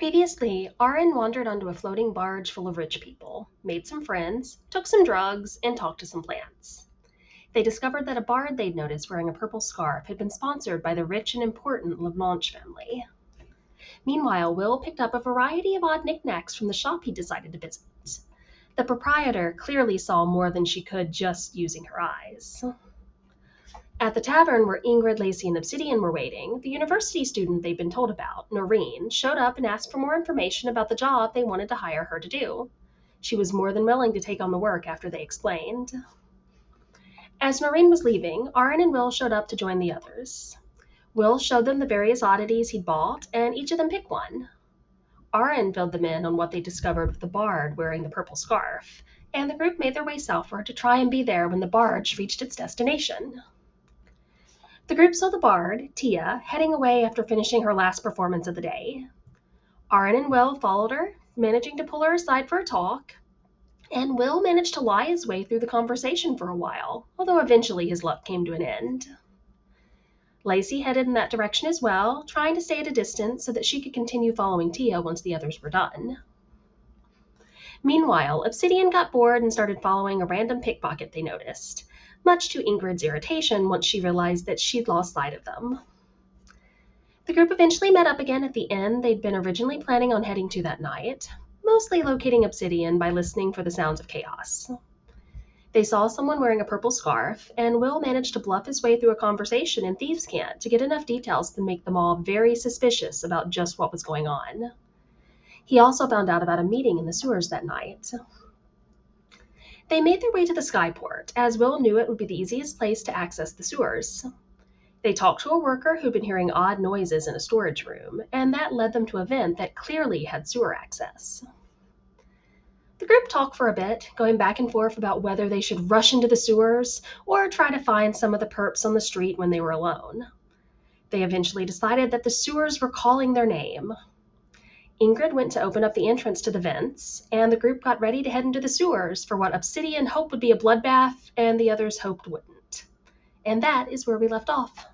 Previously, Arin wandered onto a floating barge full of rich people, made some friends, took some drugs, and talked to some plants. They discovered that a bard they'd noticed wearing a purple scarf had been sponsored by the rich and important Leblanche family. Meanwhile, Will picked up a variety of odd knickknacks from the shop he decided to visit. The proprietor clearly saw more than she could just using her eyes. At the tavern where Ingrid, Lacey, and Obsidian were waiting, the university student they'd been told about, Noreen, showed up and asked for more information about the job they wanted to hire her to do. She was more than willing to take on the work after they explained. As Noreen was leaving, Arin and Will showed up to join the others. Will showed them the various oddities he'd bought, and each of them picked one. Arin filled them in on what they discovered with the bard wearing the purple scarf, and the group made their way southward to try and be there when the barge reached its destination. The group saw the bard, Tia, heading away after finishing her last performance of the day. Arin and Will followed her, managing to pull her aside for a talk, and Will managed to lie his way through the conversation for a while, although eventually his luck came to an end. Lacey headed in that direction as well, trying to stay at a distance so that she could continue following Tia once the others were done. Meanwhile, Obsidian got bored and started following a random pickpocket they noticed, much to Ingrid's irritation once she realized that she'd lost sight of them. The group eventually met up again at the inn they'd been originally planning on heading to that night, mostly locating Obsidian by listening for the sounds of chaos. They saw someone wearing a purple scarf, and Will managed to bluff his way through a conversation in Thieves' Cant to get enough details to make them all very suspicious about just what was going on. He also found out about a meeting in the sewers that night. They made their way to the skyport, as Will knew it would be the easiest place to access the sewers. They talked to a worker who'd been hearing odd noises in a storage room, and that led them to a vent that clearly had sewer access. The group talked for a bit, going back and forth about whether they should rush into the sewers or try to find some of the perps on the street when they were alone. They eventually decided that the sewers were calling their name. Ingrid went to open up the entrance to the vents, and the group got ready to head into the sewers for what Obsidian hoped would be a bloodbath and the others hoped wouldn't. And that is where we left off.